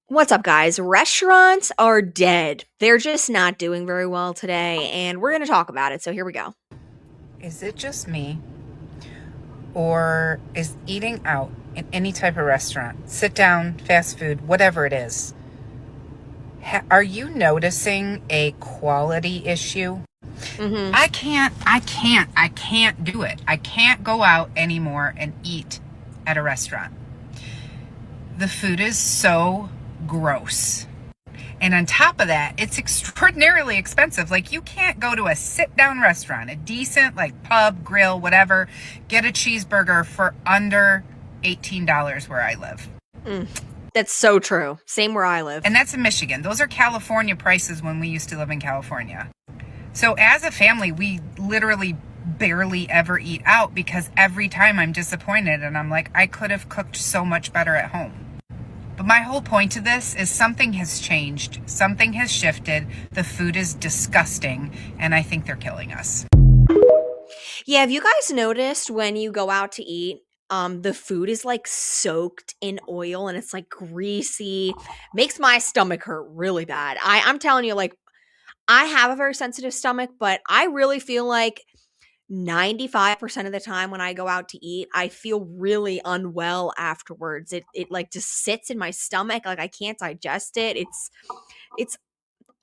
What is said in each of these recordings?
What's up, guys? Restaurants are dead. They're just not doing very well today, and we're going to talk about it. So here we go. Is it just me? Or is eating out in any type of restaurant, sit down, fast food, whatever it is, are you noticing a quality issue? Hmm. I can't do it. I can't go out anymore and eat at a restaurant. The food is so gross. And on top of that, it's extraordinarily expensive. Like, you can't go to a sit down restaurant, a decent, like, pub, grill, whatever, get a cheeseburger for under $18 where I live. Mm, that's so true. Same where I live. And that's in Michigan. Those are California prices when we used to live in California. So as a family, we literally barely ever eat out because every time I'm disappointed and I'm like, I could have cooked so much better at home. But my whole point to this is something has changed. Something has shifted. The food is disgusting, and I think they're killing us. Yeah, have you guys noticed when you go out to eat, the food is like soaked in oil and it's like greasy, makes my stomach hurt really bad. I'm telling you, like, I have a very sensitive stomach, but I really feel like 95% of the time when I go out to eat, I feel really unwell afterwards. It like just sits in my stomach, like I can't digest it. It's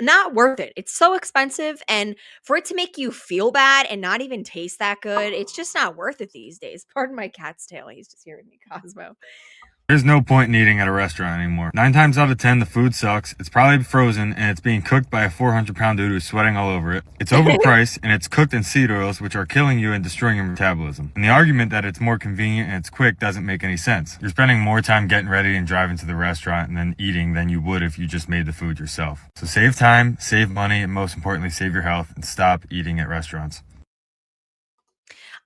not worth it. It's so expensive, and for it to make you feel bad and not even taste that good, it's just not worth it these days. Pardon my cat's tail. He's just hearing me, Cosmo. There's no point in eating at a restaurant anymore. 9 times out of 10, the food sucks. It's probably frozen and it's being cooked by a 400-pound dude who's sweating all over it. It's overpriced and it's cooked in seed oils, which are killing you and destroying your metabolism. And the argument that it's more convenient and it's quick doesn't make any sense. You're spending more time getting ready and driving to the restaurant and then eating than you would if you just made the food yourself. So save time, save money, and most importantly, save your health and stop eating at restaurants.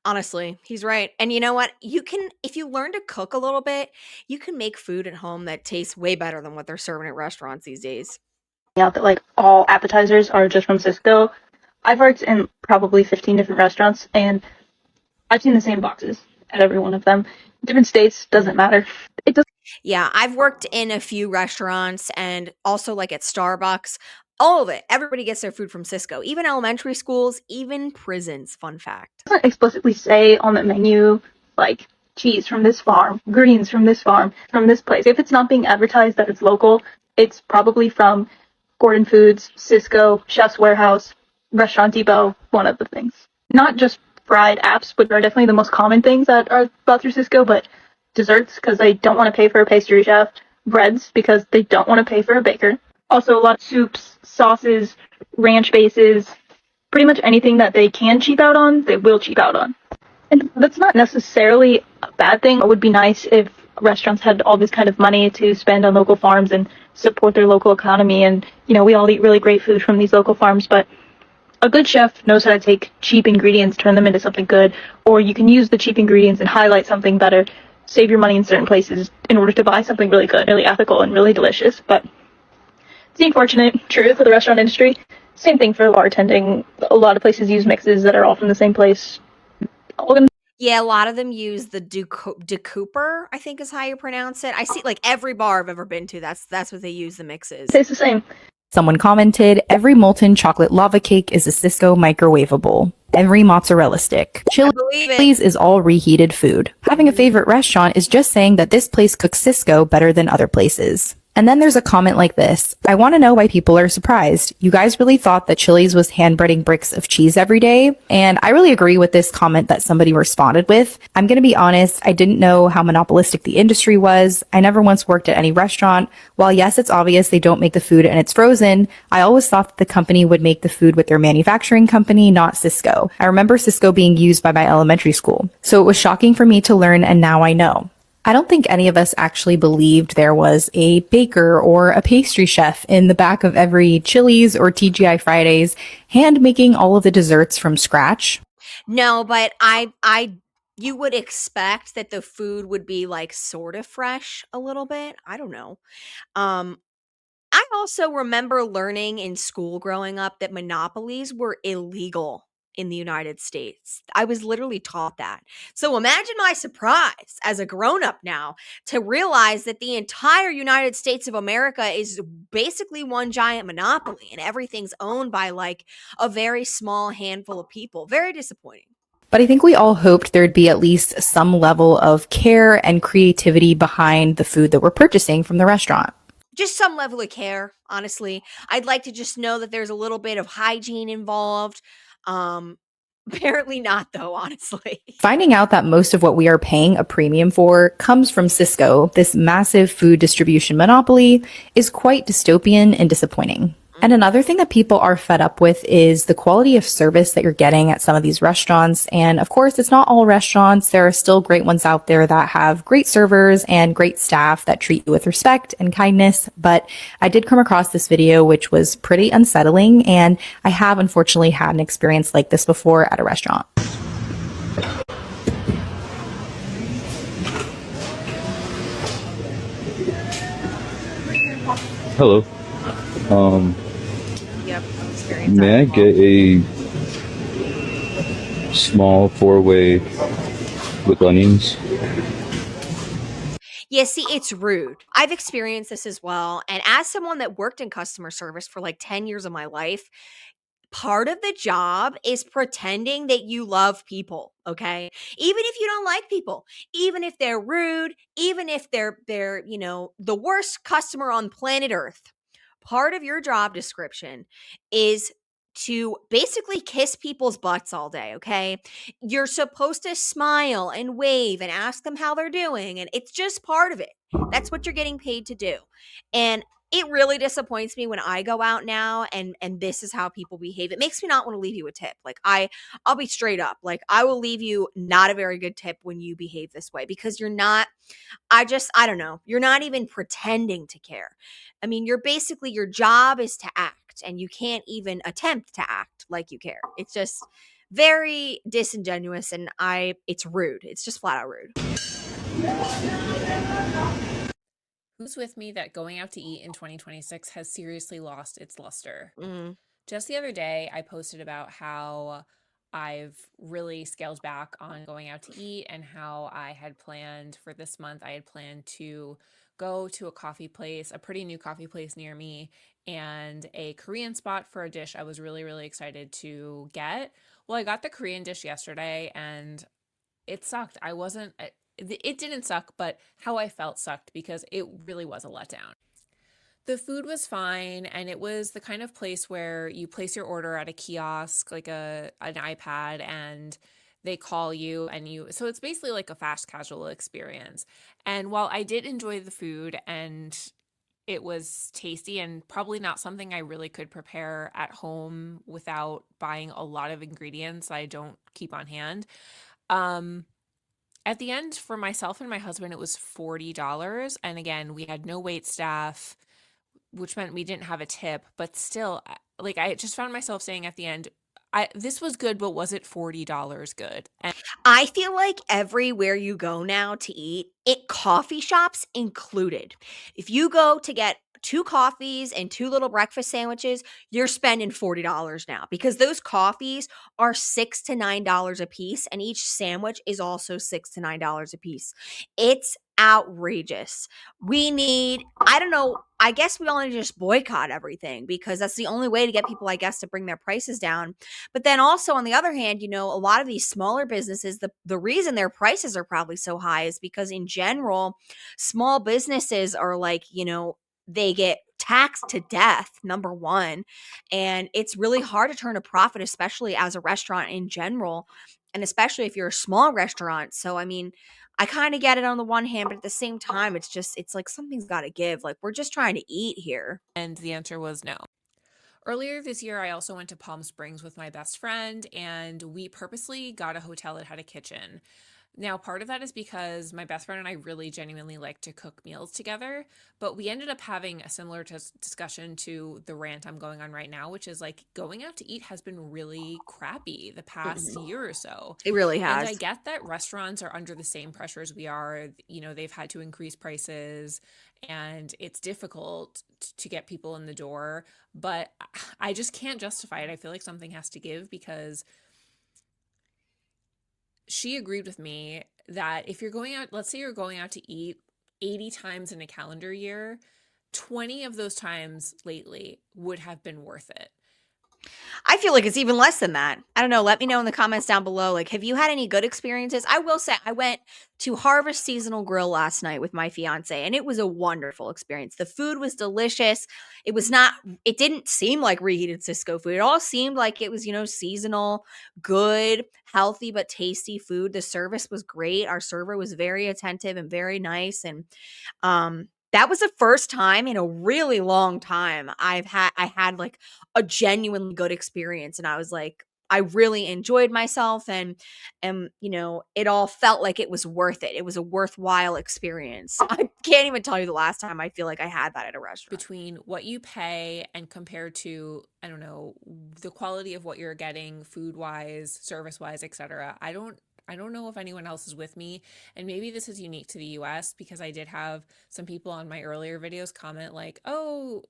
Honestly, he's right. And you know what? You can, if you learn to cook a little bit, you can make food at home that tastes way better than what they're serving at restaurants these days. Out that like all appetizers are just from Cisco. I've worked in probably 15 different restaurants and I've seen the same boxes at every one of them. Different states, doesn't matter. It doesn't. Yeah, I've worked in a few restaurants and also like at Starbucks. All of it. Everybody gets their food from Cisco, even elementary schools, even prisons. Fun fact. Explicitly say on the menu like cheese from this farm, greens from this farm, from this place. If it's not being advertised that it's local, it's probably from Gordon Foods, Cisco, Chef's Warehouse, Restaurant Depot, one of the things. Not just fried apps, which are definitely the most common things that are bought through Cisco, but desserts because they don't want to pay for a pastry chef, breads because they don't want to pay for a baker. Also a lot of soups, sauces, ranch bases, pretty much anything that they can cheap out on, they will cheap out on. And that's not necessarily a bad thing. It would be nice if restaurants had all this kind of money to spend on local farms and support their local economy. And, you know, we all eat really great food from these local farms, but a good chef knows how to take cheap ingredients, turn them into something good, or you can use the cheap ingredients and highlight something better, save your money in certain places in order to buy something really good, really ethical, and really delicious. But it's the unfortunate truth of the restaurant industry. Same thing for bartending. A lot of places use mixes that are all from the same place. Yeah, a lot of them use the decouper, I think is how you pronounce it. I see like every bar I've ever been to, that's what they use the mixes. Tastes the same. Someone commented, every molten chocolate lava cake is a Cisco microwavable. Every mozzarella stick. I believe it. Chili's is all reheated food. Having a favorite restaurant is just saying that this place cooks Cisco better than other places. And then there's a comment like this. I want to know why people are surprised. You guys really thought that Chili's was hand breading bricks of cheese every day? And I really agree with this comment that somebody responded with. I'm going to be honest, I didn't know how monopolistic the industry was. I never once worked at any restaurant. While yes, it's obvious they don't make the food and it's frozen, I always thought that the company would make the food with their manufacturing company, not Cisco. I remember Cisco being used by my elementary school. So it was shocking for me to learn, and now I know. I don't think any of us actually believed there was a baker or a pastry chef in the back of every Chili's or TGI Fridays hand making all of the desserts from scratch. No, but I you would expect that the food would be like sort of fresh a little bit. I don't know. Um I also remember learning in school growing up that monopolies were illegal in the United States. I was literally taught that. So imagine my surprise as a grown up now to realize that the entire United States of America is basically one giant monopoly and everything's owned by like a very small handful of people. Very disappointing. But I think we all hoped there'd be at least some level of care and creativity behind the food that we're purchasing from the restaurant. Just some level of care, honestly. I'd like to just know that there's a little bit of hygiene involved. Apparently not, though, honestly. Finding out that most of what we are paying a premium for comes from Cisco, this massive food distribution monopoly, is quite dystopian and disappointing. And another thing that people are fed up with is the quality of service that you're getting at some of these restaurants. And of course, it's not all restaurants. There are still great ones out there that have great servers and great staff that treat you with respect and kindness. But I did come across this video, which was pretty unsettling. And I have unfortunately had an experience like this before at a restaurant. Hello. Yep, I'm experiencing May I that. get a small 4-way with onions? Yeah, see, it's rude. I've experienced this as well. And as someone that worked in customer service for like 10 years of my life, part of the job is pretending that you love people, okay? Even if you don't like people, even if they're rude, even if they're, you know, the worst customer on planet Earth. Part of your job description is to basically kiss people's butts all day, okay? You're supposed to smile and wave and ask them how they're doing, and it's just part of it. That's what you're getting paid to do. And it really disappoints me when I go out now and this is how people behave. It makes me not want to leave you a tip. Like I'll be straight up. Like I will leave you not a very good tip when you behave this way because you're not I don't know. You're not even pretending to care. I mean, you're basically your job is to act and you can't even attempt to act like you care. It's just very disingenuous and it's rude. It's just flat out rude. Who's with me that going out to eat in 2026 has seriously lost its luster? Just the other day, I posted about how I've really scaled back on going out to eat and how I had planned for this month, I had planned to go to a coffee place, a pretty new coffee place near me, and a Korean spot for a dish I was really, really excited to get. Well, I got the Korean dish yesterday and it sucked. It didn't suck, but how I felt sucked because it really was a letdown. The food was fine, and it was the kind of place where you place your order at a kiosk, like an iPad, and they call you so it's basically like a fast casual experience. And while I did enjoy the food and it was tasty and probably not something I really could prepare at home without buying a lot of ingredients I don't keep on hand, at the end, for myself and my husband, it was $40. And again, we had no wait staff, which meant we didn't have a tip. But still, like I just found myself saying at the end, this was good, but was it $40 good? And I feel like everywhere you go now to eat, coffee shops included. If you go to get 2 coffees and 2 little breakfast sandwiches, you're spending $40 now because those coffees are $6 to $9 a piece and each sandwich is also $6 to $9 a piece. It's outrageous. I don't know, I guess we all need to just boycott everything because that's the only way to get people, I guess, to bring their prices down. But then also on the other hand, you know, a lot of these smaller businesses, the reason their prices are probably so high is because in general, small businesses are like, you know, they get taxed to death, number one. And it's really hard to turn a profit, especially as a restaurant in general. And especially if you're a small restaurant. So, I mean, I kind of get it on the one hand, but at the same time, it's like something's got to give. Like, we're just trying to eat here. the answer was no. Earlier this year, I also went to Palm Springs with my best friend, and we purposely got a hotel that had a kitchen. Now, part of that is because my best friend and I really genuinely like to cook meals together, but we ended up having a similar discussion to the rant I'm going on right now, which is like going out to eat has been really crappy the past year or so. It really has. And I get that restaurants are under the same pressures we are. You know, they've had to increase prices and it's difficult to get people in the door, but I just can't justify it. I feel like something has to give because she agreed with me that if you're going out, let's say you're going out to eat 80 times in a calendar year, 20 of those times lately would have been worth it. I feel like it's even less than that. I don't know. Let me know in the comments down below. Like, have you had any good experiences? I will say I went to Harvest Seasonal Grill last night with my fiance, and it was a wonderful experience. The food was delicious. It didn't seem like reheated Cisco food. It all seemed like it was, seasonal, good, healthy, but tasty food. The service was great. Our server was very attentive and very nice. And, that was the first time in a really long time I had like a genuinely good experience, and I was like, I really enjoyed myself, and it all felt like it was worth it. It was a worthwhile experience. I can't even tell you the last time I feel like I had that at a restaurant. Between what you pay and compared to, I don't know, the quality of what you're getting food-wise, service-wise, etc. I don't know if anyone else is with me, and maybe this is unique to the US because I did have some people on my earlier videos comment like, oh,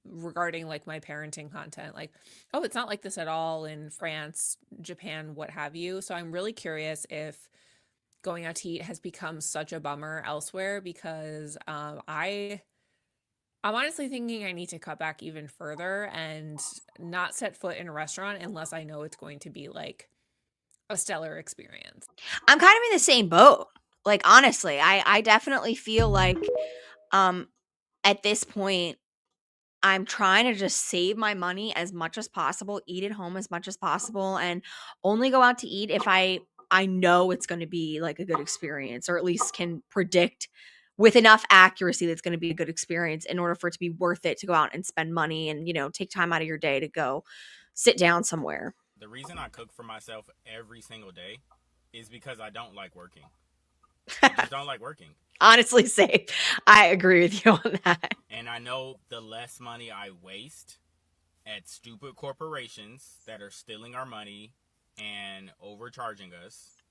regarding like my parenting content, like, oh, it's not like this at all in France, Japan, what have you. So I'm really curious if going out to eat has become such a bummer elsewhere, because I'm honestly thinking I need to cut back even further and not set foot in a restaurant unless I know it's going to be like a stellar experience. I'm kind of in the same boat. Like, honestly, I definitely feel like at this point I'm trying to just save my money as much as possible, eat at home as much as possible, and only go out to eat if I know it's going to be like a good experience, or at least can predict with enough accuracy that's going to be a good experience in order for it to be worth it to go out and spend money and, take time out of your day to go sit down somewhere. The reason I cook for myself every single day is because I don't like working. I just don't like working. Honestly, same. I agree with you on that. And I know the less money I waste at stupid corporations that are stealing our money and overcharging us,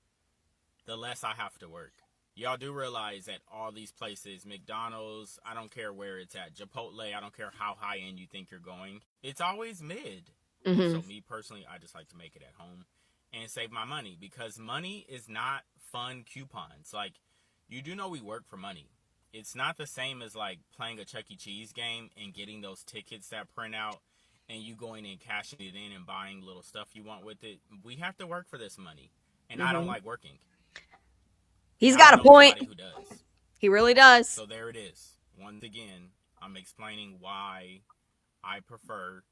the less I have to work. Y'all do realize that all these places, McDonald's, I don't care where it's at, Chipotle, I don't care how high end you think you're going, it's always mid. Mm-hmm. So me personally, I just like to make it at home and save my money, because money is not fun coupons. Like, you do know we work for money. It's not the same as like playing a Chuck E. Cheese game and getting those tickets that print out and you going and cashing it in and buying little stuff you want with it. We have to work for this money, and I don't like working. He's got a point. Who does. He really does. So there it is. Once again, I'm explaining why I prefer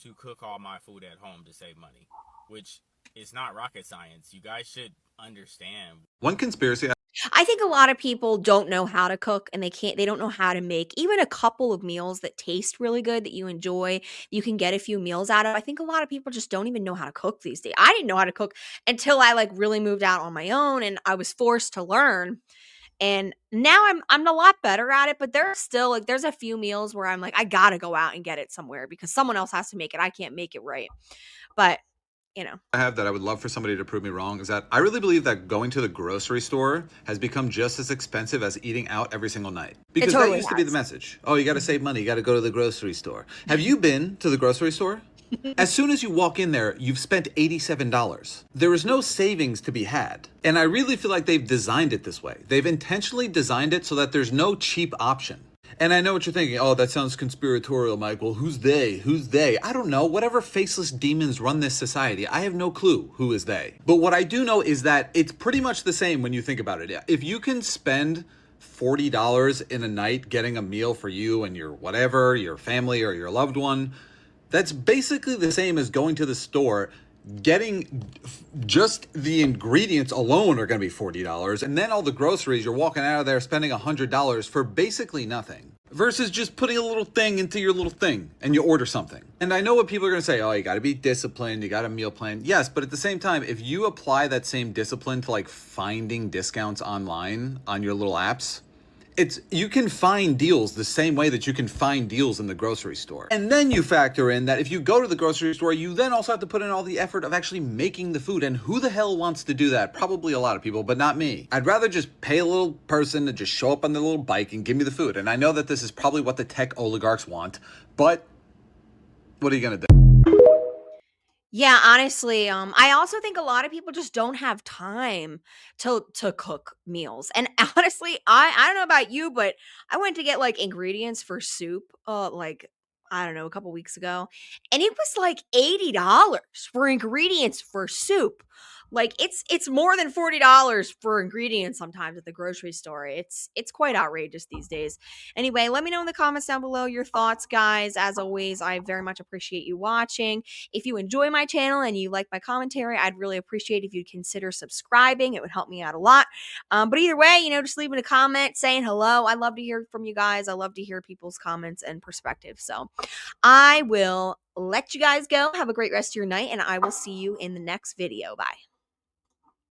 to cook all my food at home to save money, which is not rocket science. You guys should understand. One conspiracy I think a lot of people don't know how to cook, and they don't know how to make even a couple of meals that taste really good, that you enjoy, you can get a few meals out of. I think a lot of people just don't even know how to cook these days. I didn't know how to cook until I like really moved out on my own, and I was forced to learn. And now I'm a lot better at it, but there's still like there's a few meals where I'm like, I gotta go out and get it somewhere because someone else has to make it. I can't make it right. But I have that I would love for somebody to prove me wrong is that I really believe that going to the grocery store has become just as expensive as eating out every single night. Because totally that used to be the message. Oh, you got to save money. You got to go to the grocery store. Have you been to the grocery store? As soon as you walk in there, you've spent $87. There is no savings to be had. And I really feel like they've designed it this way. They've intentionally designed it so that there's no cheap option. And I know what you're thinking. Oh, that sounds conspiratorial, Mike. Well, who's they? Who's they? I don't know. Whatever faceless demons run this society, I have no clue who is they. But what I do know is that it's pretty much the same when you think about it. If you can spend $40 in a night getting a meal for you and your whatever, your family or your loved one, that's basically the same as going to the store. Getting just the ingredients alone are going to be $40, and then all the groceries, you're walking out of there spending $100 for basically nothing, versus just putting a little thing into your little thing and you order something. And I know what people are going to say, oh, you got to be disciplined, you got a meal plan. Yes, but at the same time, if you apply that same discipline to like finding discounts online on your little apps, you can find deals the same way that you can find deals in the grocery store. And then you factor in that if you go to the grocery store, you then also have to put in all the effort of actually making the food. And who the hell wants to do that? Probably a lot of people, but not me. I'd rather just pay a little person to just show up on their little bike and give me the food. And I know that this is probably what the tech oligarchs want, but what are you gonna do? Yeah, honestly, I also think a lot of people just don't have time to cook meals. And honestly, I don't know about you, but I went to get like ingredients for soup, like I don't know, a couple weeks ago, and it was like $80 for ingredients for soup. Like it's more than $40 for ingredients sometimes at the grocery store. It's quite outrageous these days. Anyway, let me know in the comments down below your thoughts, guys. As always, I very much appreciate you watching. If you enjoy my channel and you like my commentary, I'd really appreciate if you'd consider subscribing. It would help me out a lot. But either way, just leaving a comment saying hello. I love to hear from you guys. I love to hear people's comments and perspectives. So I will let you guys go. Have a great rest of your night, and I will see you in the next video. Bye.